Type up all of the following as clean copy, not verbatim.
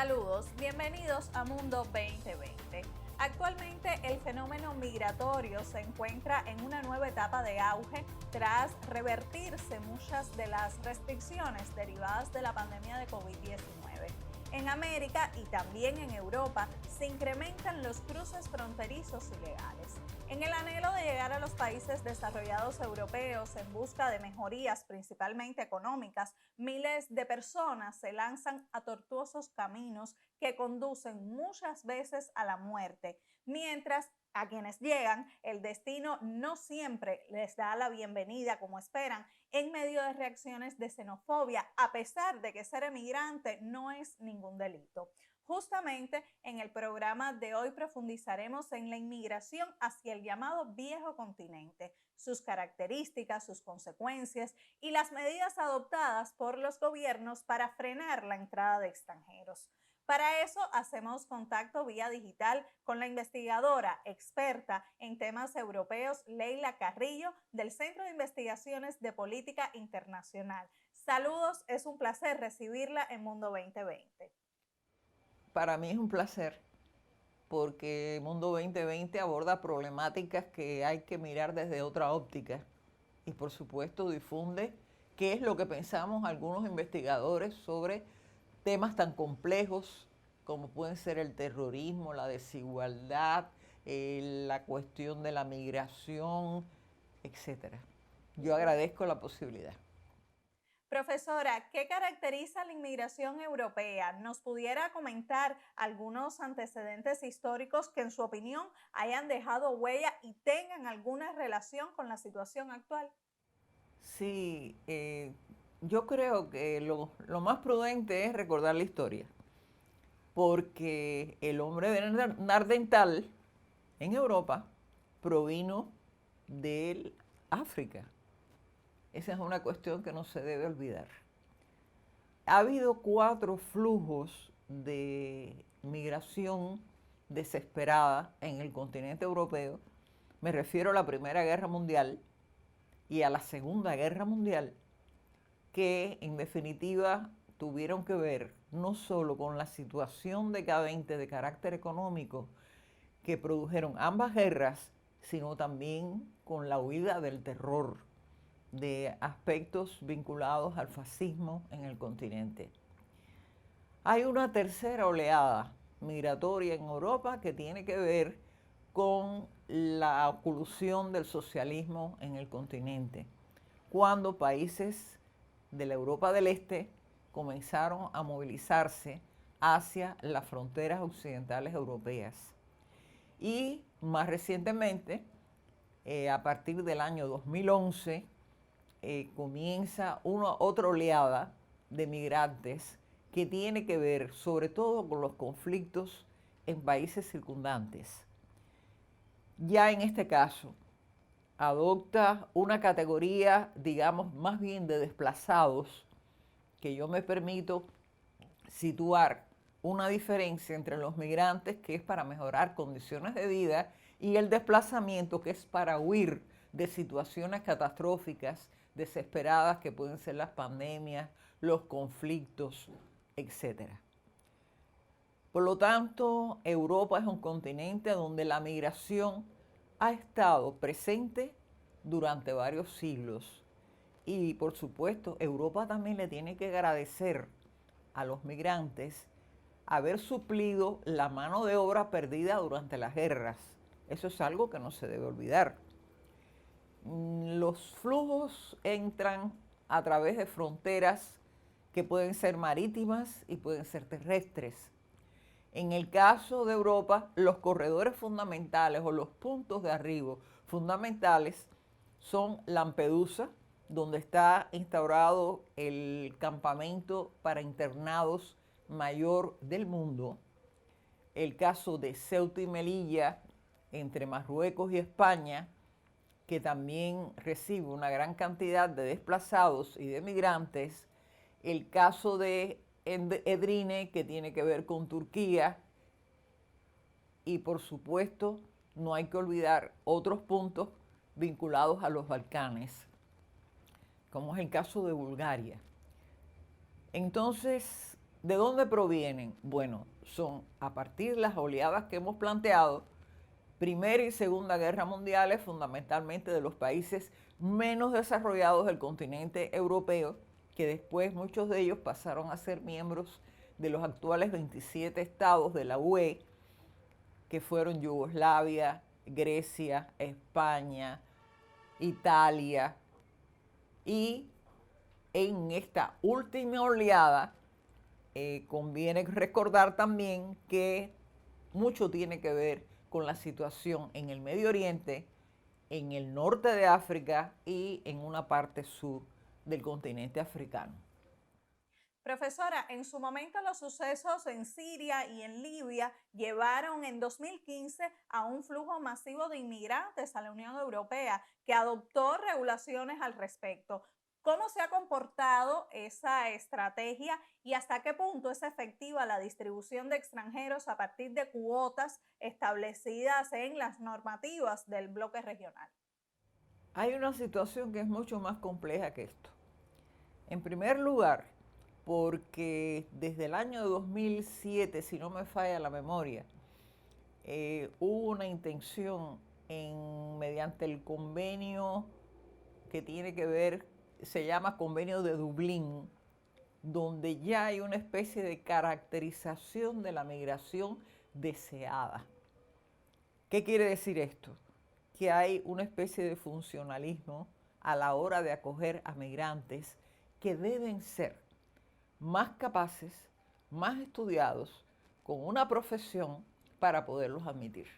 Saludos, bienvenidos a Mundo 2020. Actualmente el fenómeno migratorio se encuentra en una nueva etapa de auge tras revertirse muchas de las restricciones derivadas de la pandemia de COVID-19. En América y también en Europa se incrementan los cruces fronterizos ilegales. En el anhelo de llegar a los países desarrollados europeos en busca de mejorías principalmente económicas, miles de personas se lanzan a tortuosos caminos que conducen muchas veces a la muerte, mientras a quienes llegan, el destino no siempre les da la bienvenida como esperan en medio de reacciones de xenofobia, a pesar de que ser emigrante no es ningún delito. Justamente en el programa de hoy profundizaremos en la inmigración hacia el llamado viejo continente, sus características, sus consecuencias y las medidas adoptadas por los gobiernos para frenar la entrada de extranjeros. Para eso hacemos contacto vía digital con la investigadora experta en temas europeos Leila Carrillo del Centro de Investigaciones de Política Internacional. Saludos, es un placer recibirla en Mundo 2020. Para mí es un placer porque Mundo 2020 aborda problemáticas que hay que mirar desde otra óptica y por supuesto difunde qué es lo que pensamos algunos investigadores sobre temas tan complejos como pueden ser el terrorismo, la desigualdad, la cuestión de la migración, etc. Yo agradezco la posibilidad. Profesora, ¿qué caracteriza la inmigración europea? ¿Nos pudiera comentar algunos antecedentes históricos que en su opinión hayan dejado huella y tengan alguna relación con la situación actual? Sí, yo creo que lo más prudente es recordar la historia, porque el hombre de Nardental en Europa provino del África. Esa es una cuestión que no se debe olvidar. Ha habido 4 flujos de migración desesperada en el continente europeo. Me refiero a la Primera Guerra Mundial y a la Segunda Guerra Mundial, que en definitiva tuvieron que ver no solo con la situación decadente de carácter económico que produjeron ambas guerras, sino también con la huida del terror, de aspectos vinculados al fascismo en el continente. Hay una tercera oleada migratoria en Europa que tiene que ver con la oclusión del socialismo en el continente, cuando países de la Europa del Este comenzaron a movilizarse hacia las fronteras occidentales europeas. Y más recientemente, a partir del año 2011, comienza otra oleada de migrantes que tiene que ver sobre todo con los conflictos en países circundantes. Ya en este caso, adopta una categoría, digamos, más bien de desplazados, que yo me permito situar una diferencia entre los migrantes, que es para mejorar condiciones de vida, y el desplazamiento, que es para huir de situaciones catastróficas, desesperadas, que pueden ser las pandemias, los conflictos, etc. Por lo tanto, Europa es un continente donde la migración ha estado presente durante varios siglos. Y por supuesto, Europa también le tiene que agradecer a los migrantes haber suplido la mano de obra perdida durante las guerras. Eso es algo que no se debe olvidar. Los flujos entran a través de fronteras que pueden ser marítimas y pueden ser terrestres. En el caso de Europa, los corredores fundamentales o los puntos de arribo fundamentales son Lampedusa, donde está instaurado el campamento para internados mayor del mundo, el caso de Ceuta y Melilla, entre Marruecos y España, que también recibe una gran cantidad de desplazados y de migrantes, el caso de Edrine, que tiene que ver con Turquía, y por supuesto no hay que olvidar otros puntos vinculados a los Balcanes, como es el caso de Bulgaria. Entonces, ¿De dónde provienen? Bueno, son a partir de las oleadas que hemos planteado, Primera y Segunda Guerra Mundiales, fundamentalmente de los países menos desarrollados del continente europeo, que después muchos de ellos pasaron a ser miembros de los actuales 27 estados de la UE, que fueron Yugoslavia, Grecia, España, Italia, y en esta última oleada conviene recordar también que mucho tiene que ver con la situación en el Medio Oriente, en el norte de África y en una parte sur del continente africano. Profesora, en su momento los sucesos en Siria y en Libia llevaron en 2015 a un flujo masivo de inmigrantes a la Unión Europea, que adoptó regulaciones al respecto. ¿Cómo se ha comportado esa estrategia y hasta qué punto es efectiva la distribución de extranjeros a partir de cuotas establecidas en las normativas del bloque regional? Hay una situación que es mucho más compleja que esto. En primer lugar, porque desde el año 2007, si no me falla la memoria, hubo una intención mediante el convenio que tiene que ver, se llama Convenio de Dublín, donde ya hay una especie de caracterización de la migración deseada. ¿Qué quiere decir esto? Que hay una especie de funcionalismo a la hora de acoger a migrantes que deben ser más capaces, más estudiados, con una profesión para poderlos admitir.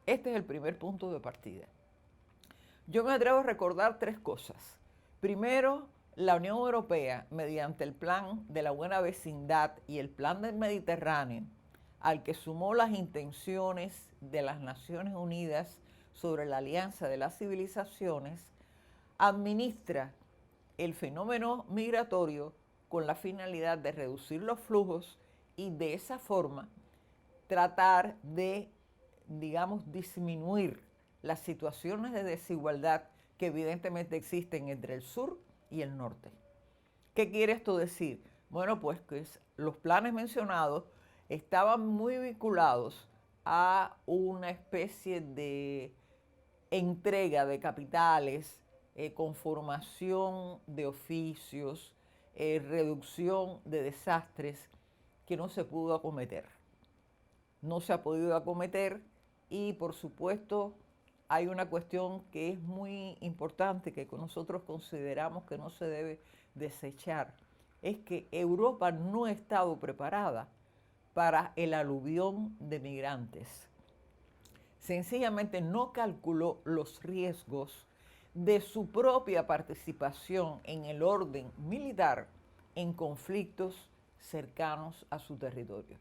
Este es el primer punto de partida. Yo me atrevo a recordar tres cosas. Primero, la Unión Europea, mediante el Plan de la Buena Vecindad y el Plan del Mediterráneo, al que sumó las intenciones de las Naciones Unidas sobre la Alianza de las Civilizaciones, administra el fenómeno migratorio con la finalidad de reducir los flujos y de esa forma tratar de, digamos, disminuir las situaciones de desigualdad que evidentemente existen entre el sur y el norte. ¿Qué quiere esto decir? Bueno, pues que los planes mencionados estaban muy vinculados a una especie de entrega de capitales, conformación de oficios, reducción de desastres que no se pudo acometer. No se ha podido acometer y por supuesto hay una cuestión que es muy importante que nosotros consideramos que no se debe desechar. Es que Europa no ha estado preparada para el aluvión de migrantes. Sencillamente no calculó los riesgos de su propia participación en el orden militar en conflictos cercanos a su territorio.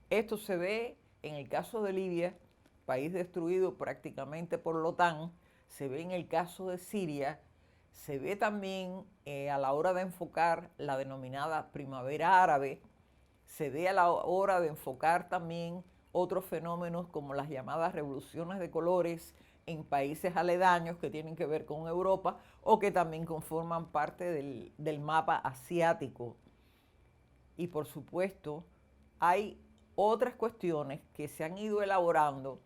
Esto se ve en el caso de Libia, país destruido prácticamente por la OTAN, se ve en el caso de Siria, se ve también a la hora de enfocar la denominada primavera árabe, se ve a la hora de enfocar también otros fenómenos como las llamadas revoluciones de colores en países aledaños que tienen que ver con Europa o que también conforman parte del mapa asiático. Y por supuesto, hay otras cuestiones que se han ido elaborando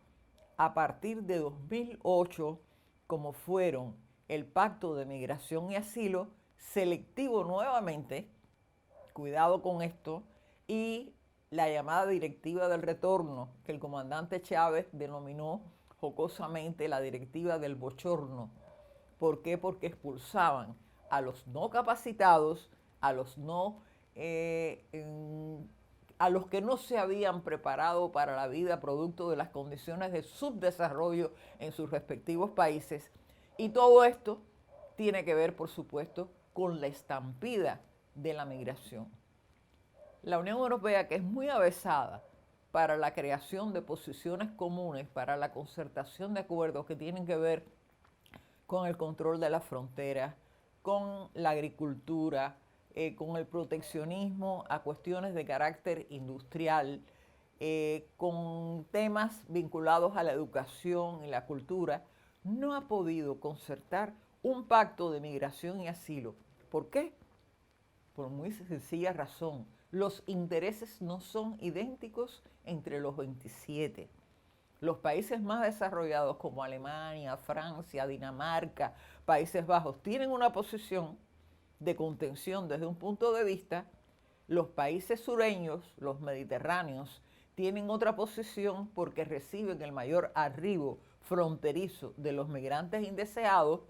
a partir de 2008, como fueron el Pacto de Migración y Asilo, selectivo nuevamente, cuidado con esto, y la llamada Directiva del Retorno, que el comandante Chávez denominó jocosamente la Directiva del Bochorno. ¿Por qué? Porque expulsaban a los no capacitados, a los que no se habían preparado para la vida producto de las condiciones de subdesarrollo en sus respectivos países. Y todo esto tiene que ver, por supuesto, con la estampida de la migración. La Unión Europea, que es muy avesada para la creación de posiciones comunes, para la concertación de acuerdos que tienen que ver con el control de las fronteras, con la agricultura, con el proteccionismo a cuestiones de carácter industrial, con temas vinculados a la educación y la cultura, no ha podido concertar un pacto de migración y asilo. ¿Por qué? Por muy sencilla razón. Los intereses no son idénticos entre los 27. Los países más desarrollados como Alemania, Francia, Dinamarca, Países Bajos, tienen una posición de contención desde un punto de vista. Los países sureños, los mediterráneos, tienen otra posición porque reciben el mayor arribo fronterizo de los migrantes indeseados,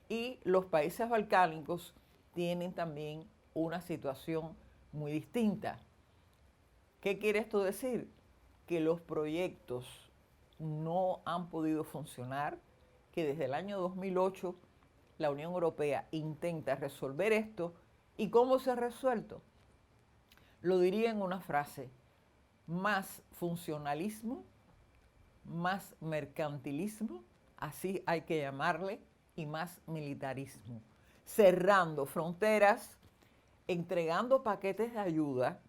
y los países balcánicos tienen también una situación muy distinta. ¿Qué quiere esto decir? Que los proyectos no han podido funcionar, que desde el año 2008 la Unión Europea intenta resolver esto. ¿Y cómo se ha resuelto? Lo diría en una frase: más funcionalismo, más mercantilismo, así hay que llamarle, y más militarismo, cerrando fronteras, entregando paquetes de ayuda,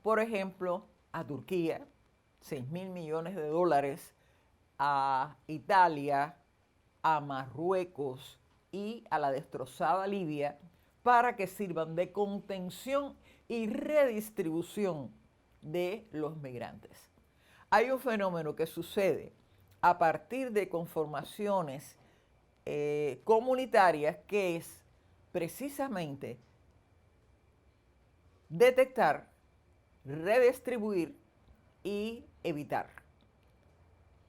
por ejemplo, a Turquía, 6.000 millones de dólares, a Italia, a Marruecos y a la destrozada Libia, para que sirvan de contención y redistribución de los migrantes. Hay un fenómeno que sucede a partir de conformaciones comunitarias, que es precisamente detectar, redistribuir y evitar.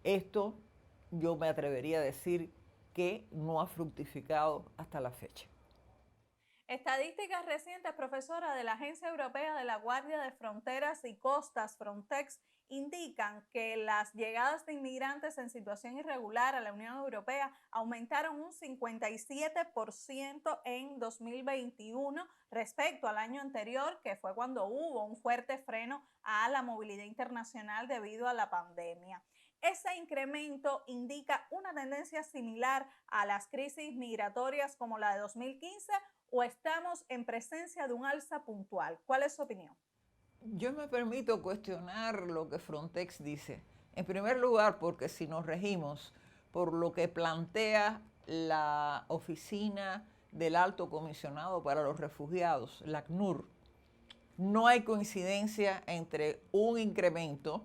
Esto yo me atrevería a decir que no ha fructificado hasta la fecha. Estadísticas recientes, profesora, de la Agencia Europea de la Guardia de Fronteras y Costas, Frontex, indican que las llegadas de inmigrantes en situación irregular a la Unión Europea aumentaron un 57% en 2021 respecto al año anterior, que fue cuando hubo un fuerte freno a la movilidad internacional debido a la pandemia. Ese incremento indica una tendencia similar a las crisis migratorias como la de 2015, o estamos en presencia de un alza puntual. ¿Cuál es su opinión? Yo me permito cuestionar lo que Frontex dice. En primer lugar, porque si nos regimos por lo que plantea la Oficina del Alto Comisionado para los Refugiados, la ACNUR, no hay coincidencia entre un incremento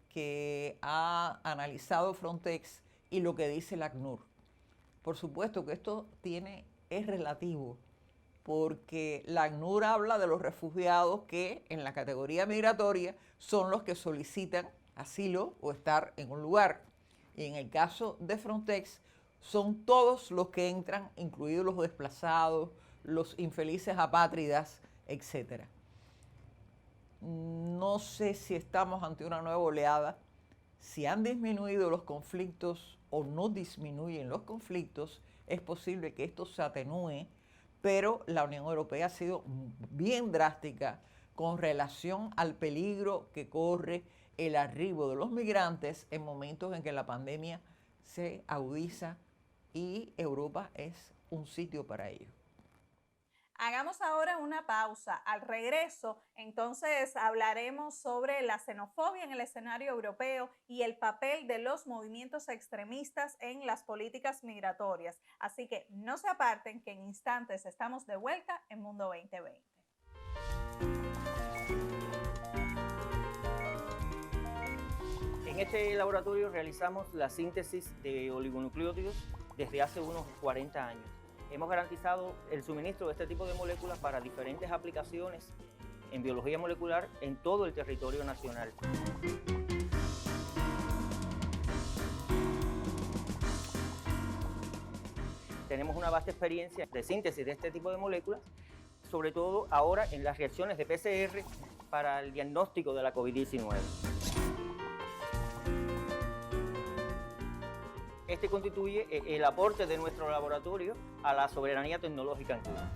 que ha analizado Frontex y lo que dice la ACNUR. Por supuesto que esto es relativo, porque la ACNUR habla de los refugiados que en la categoría migratoria son los que solicitan asilo o estar en un lugar. Y en el caso de Frontex son todos los que entran, incluidos los desplazados, los infelices apátridas, etc. No sé si estamos ante una nueva oleada, si han disminuido los conflictos o no disminuyen los conflictos. Es posible que esto se atenúe, pero la Unión Europea ha sido bien drástica con relación al peligro que corre el arribo de los migrantes en momentos en que la pandemia se agudiza y Europa es un sitio para ello. Hagamos ahora una pausa. Al regreso, entonces, hablaremos sobre la xenofobia en el escenario europeo y el papel de los movimientos extremistas en las políticas migratorias. Así que no se aparten, que en instantes estamos de vuelta en Mundo 2020. En este laboratorio realizamos la síntesis de oligonucleótidos desde hace unos 40 años. Hemos garantizado el suministro de este tipo de moléculas para diferentes aplicaciones en biología molecular en todo el territorio nacional. Tenemos una vasta experiencia de síntesis de este tipo de moléculas, sobre todo ahora en las reacciones de PCR para el diagnóstico de la COVID-19. Este constituye el aporte de nuestro laboratorio a la soberanía tecnológica en Cuba.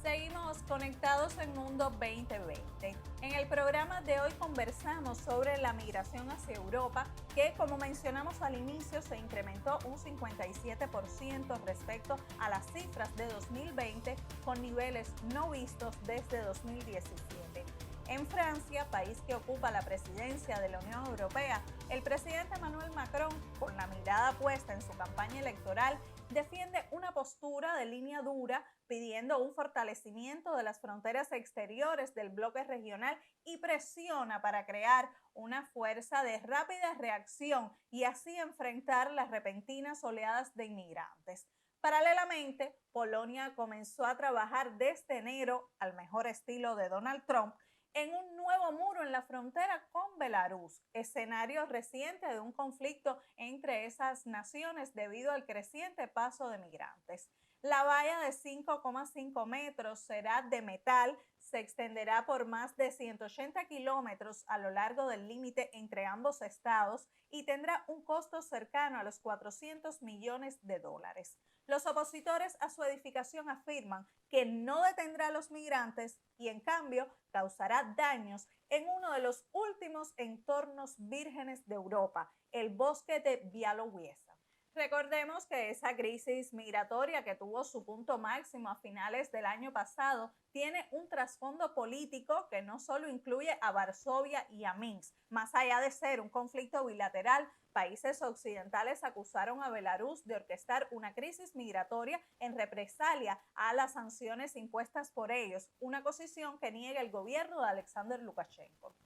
Seguimos conectados en Mundo 2020. En el programa de hoy conversamos sobre la migración hacia Europa, que como mencionamos al inicio se incrementó un 57% respecto a las cifras de 2020, con niveles no vistos desde 2017. En Francia, país que ocupa la presidencia de la Unión Europea, el presidente Emmanuel Macron, con la mirada puesta en su campaña electoral, defiende una postura de línea dura, pidiendo un fortalecimiento de las fronteras exteriores del bloque regional y presiona para crear una fuerza de rápida reacción y así enfrentar las repentinas oleadas de inmigrantes. Paralelamente, Polonia comenzó a trabajar desde enero, al mejor estilo de Donald Trump, en un nuevo muro en la frontera con Belarus, escenario reciente de un conflicto entre esas naciones debido al creciente paso de migrantes. La valla de 5,5 metros será de metal, se extenderá por más de 180 kilómetros a lo largo del límite entre ambos estados y tendrá un costo cercano a los 400 millones de dólares. Los opositores a su edificación afirman que no detendrá a los migrantes y en cambio causará daños en uno de los últimos entornos vírgenes de Europa, el bosque de Białowieża. Recordemos que esa crisis migratoria que tuvo su punto máximo a finales del año pasado tiene un trasfondo político que no solo incluye a Varsovia y a Minsk. Más allá de ser un conflicto bilateral, países occidentales acusaron a Belarus de orquestar una crisis migratoria en represalia a las sanciones impuestas por ellos, una posición que niega el gobierno de Alexander Lukashenko.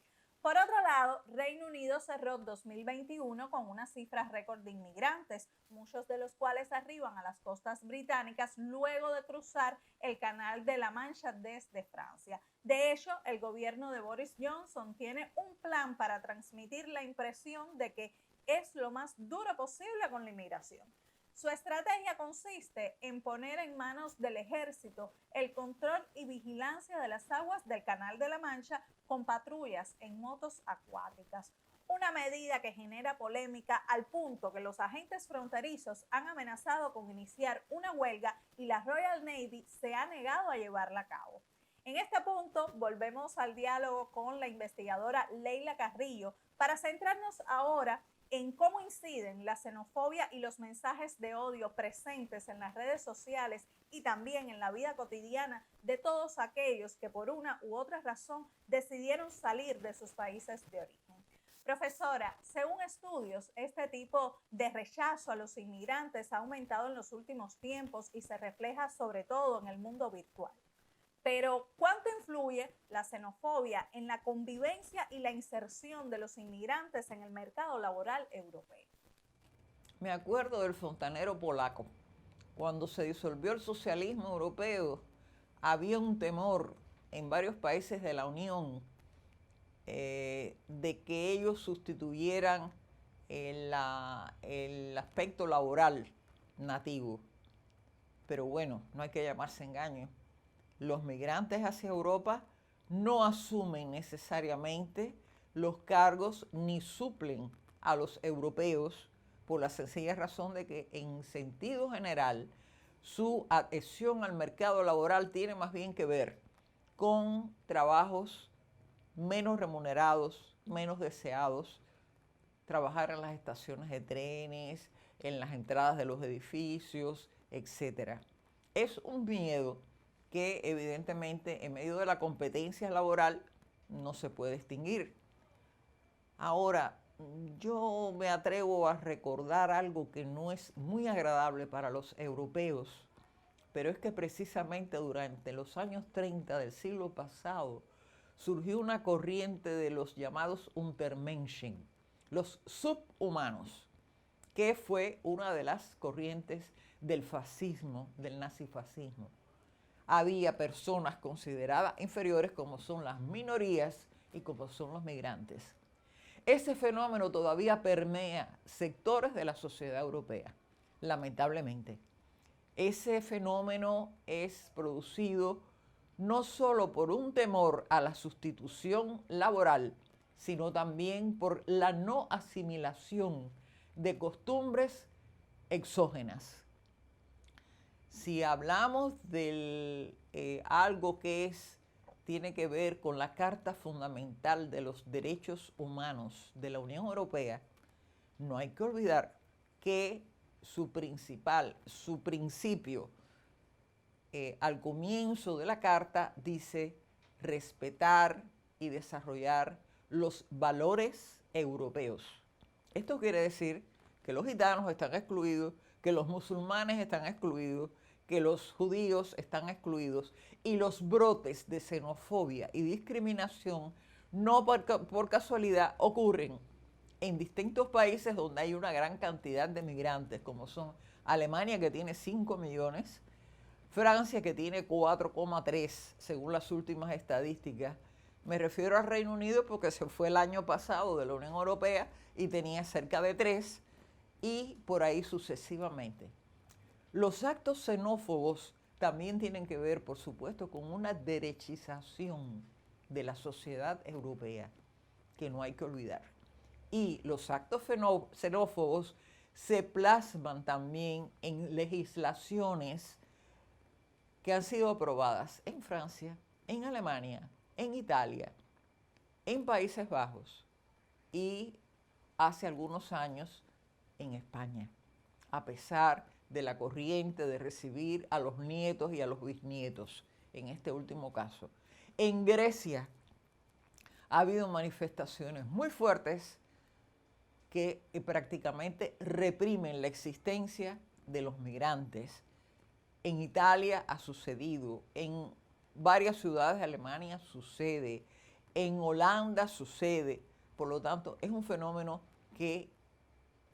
Por otro lado, Reino Unido cerró 2021 con una cifra récord de inmigrantes, muchos de los cuales arriban a las costas británicas luego de cruzar el Canal de la Mancha desde Francia. De hecho, el gobierno de Boris Johnson tiene un plan para transmitir la impresión de que es lo más duro posible con la inmigración. Su estrategia consiste en poner en manos del ejército el control y vigilancia de las aguas del Canal de la Mancha con patrullas en motos acuáticas. Una medida que genera polémica al punto que los agentes fronterizos han amenazado con iniciar una huelga y la Royal Navy se ha negado a llevarla a cabo. En este punto volvemos al diálogo con la investigadora Leila Carrillo para centrarnos ahora en cómo inciden la xenofobia y los mensajes de odio presentes en las redes sociales y también en la vida cotidiana de todos aquellos que por una u otra razón decidieron salir de sus países de origen. Profesora, según estudios, este tipo de rechazo a los inmigrantes ha aumentado en los últimos tiempos y se refleja sobre todo en el mundo virtual. Pero, ¿cuánto influye la xenofobia en la convivencia y la inserción de los inmigrantes en el mercado laboral europeo? Me acuerdo del fontanero polaco. Cuando se disolvió el socialismo europeo, había un temor en varios países de la Unión de que ellos sustituyeran el aspecto laboral nativo. Pero bueno, no hay que llamarse engaño. Los migrantes hacia Europa no asumen necesariamente los cargos ni suplen a los europeos por la sencilla razón de que en sentido general su adhesión al mercado laboral tiene más bien que ver con trabajos menos remunerados, menos deseados, trabajar en las estaciones de trenes, en las entradas de los edificios, etc. Es un miedo que evidentemente en medio de la competencia laboral no se puede extinguir. Ahora, yo me atrevo a recordar algo que no es muy agradable para los europeos, pero es que precisamente durante los años 30 del siglo pasado surgió una corriente de los llamados Untermenschen, los subhumanos, que fue una de las corrientes del fascismo, del nazifascismo. Había personas consideradas inferiores como son las minorías y como son los migrantes. Ese fenómeno todavía permea sectores de la sociedad europea, lamentablemente. Ese fenómeno es producido no solo por un temor a la sustitución laboral, sino también por la no asimilación de costumbres exógenas. Si hablamos de algo que es tiene que ver con la Carta Fundamental de los Derechos Humanos de la Unión Europea, no hay que olvidar que su principio al comienzo de la Carta dice respetar y desarrollar los valores europeos. Esto quiere decir que los gitanos están excluidos, que los musulmanes están excluidos, que los judíos están excluidos, y los brotes de xenofobia y discriminación no por casualidad ocurren en distintos países donde hay una gran cantidad de migrantes, como son Alemania, que tiene 5 millones, Francia, que tiene 4,3 según las últimas estadísticas. Me refiero al Reino Unido porque se fue el año pasado de la Unión Europea y tenía cerca de 3, y por ahí sucesivamente. Los actos xenófobos también tienen que ver, por supuesto, con una derechización de la sociedad europea, que no hay que olvidar. Y los actos xenófobos se plasman también en legislaciones que han sido aprobadas en Francia, en Alemania, en Italia, en Países Bajos y hace algunos años en España, a pesar de la corriente de recibir a los nietos y a los bisnietos, en este último caso. En Grecia ha habido manifestaciones muy fuertes que prácticamente reprimen la existencia de los migrantes. En Italia ha sucedido, en varias ciudades de Alemania sucede, en Holanda sucede. Por lo tanto, es un fenómeno que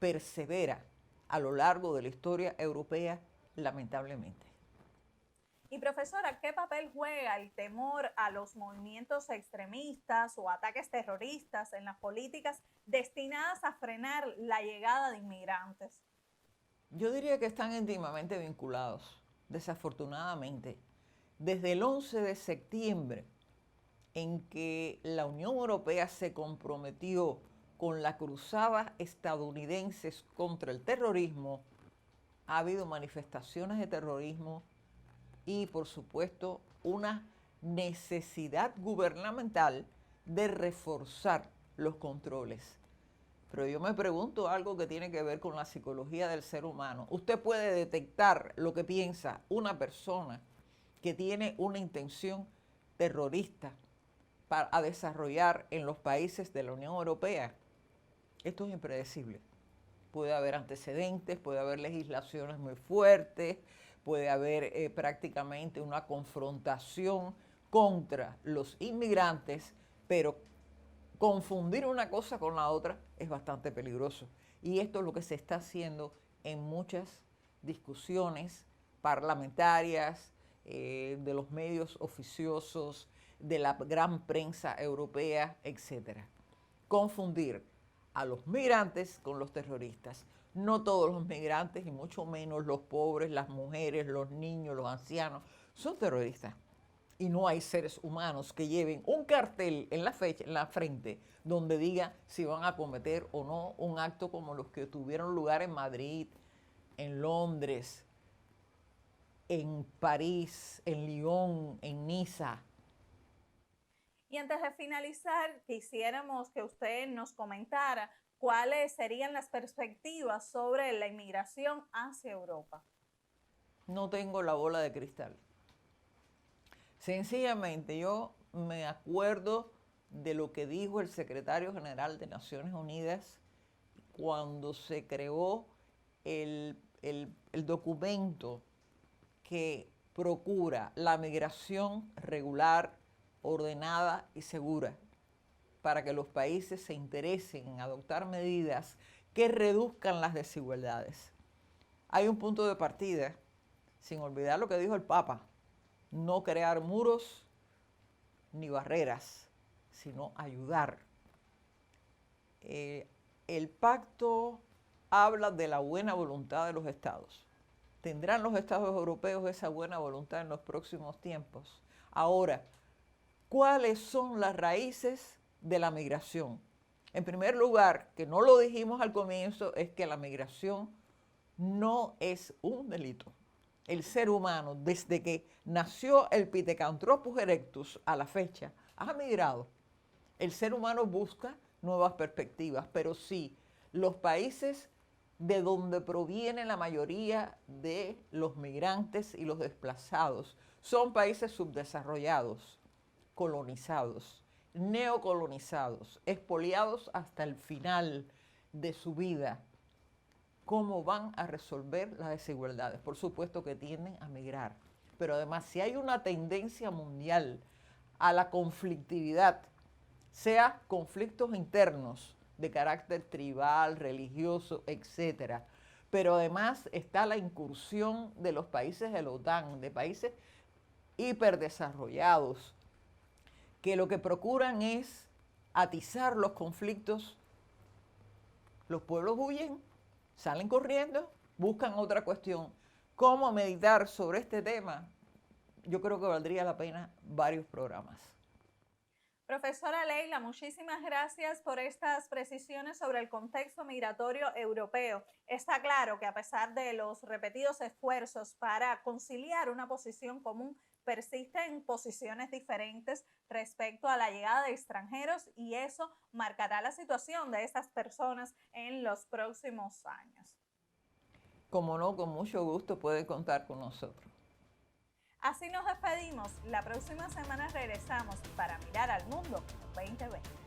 persevera a lo largo de la historia europea, lamentablemente. Y profesora, ¿qué papel juega el temor a los movimientos extremistas o ataques terroristas en las políticas destinadas a frenar la llegada de inmigrantes? Yo diría que están íntimamente vinculados, desafortunadamente. Desde el 11 de septiembre, en que la Unión Europea se comprometió con la cruzada estadounidenses contra el terrorismo, ha habido manifestaciones de terrorismo y, por supuesto, una necesidad gubernamental de reforzar los controles. Pero yo me pregunto algo que tiene que ver con la psicología del ser humano. Usted puede detectar lo que piensa una persona que tiene una intención terrorista a desarrollar en los países de la Unión Europea. Esto es impredecible. Puede haber antecedentes, puede haber legislaciones muy fuertes, puede haber prácticamente una confrontación contra los inmigrantes, pero confundir una cosa con la otra es bastante peligroso. Y esto es lo que se está haciendo en muchas discusiones parlamentarias, de los medios oficiosos, de la gran prensa europea, etc. Confundir a los migrantes con los terroristas. No todos los migrantes, y mucho menos los pobres, las mujeres, los niños, los ancianos, son terroristas. Y no hay seres humanos que lleven un cartel en la frente donde diga si van a cometer o no un acto como los que tuvieron lugar en Madrid, en Londres, en París, en Lyon, en Niza. Y antes de finalizar, quisiéramos que usted nos comentara cuáles serían las perspectivas sobre la inmigración hacia Europa. No tengo la bola de cristal. Sencillamente, yo me acuerdo de lo que dijo el secretario general de Naciones Unidas cuando se creó el documento que procura la migración regular, ordenada y segura, para que los países se interesen en adoptar medidas que reduzcan las desigualdades. Hay un punto de partida, sin olvidar lo que dijo el Papa: no crear muros ni barreras, sino ayudar. El pacto habla de la buena voluntad de los estados. ¿Tendrán los estados europeos esa buena voluntad en los próximos tiempos? Ahora, ¿cuáles son las raíces de la migración? En primer lugar, que no lo dijimos al comienzo, es que la migración no es un delito. el ser humano, desde que nació el Pithecanthropus erectus a la fecha, ha migrado. El ser humano busca nuevas perspectivas, pero sí, los países de donde proviene la mayoría de los migrantes y los desplazados son países subdesarrollados, colonizados, neocolonizados, expoliados hasta el final de su vida. ¿Cómo van a resolver las desigualdades? Por supuesto que tienden a migrar, pero además si hay una tendencia mundial a la conflictividad, sea conflictos internos de carácter tribal, religioso, etcétera, pero además está la incursión de los países de la OTAN, de países hiperdesarrollados, que lo que procuran es atizar los conflictos. Los pueblos huyen, salen corriendo, buscan otra cuestión. ¿Cómo meditar sobre este tema? Yo creo que valdría la pena varios programas. Profesora Leila, muchísimas gracias por estas precisiones sobre el contexto migratorio europeo. Está claro que a pesar de los repetidos esfuerzos para conciliar una posición común, persisten posiciones diferentes respecto a la llegada de extranjeros y eso marcará la situación de estas personas en los próximos años. Como no, con mucho gusto puede contar con nosotros. Así nos despedimos. La próxima semana regresamos para mirar al mundo 2020.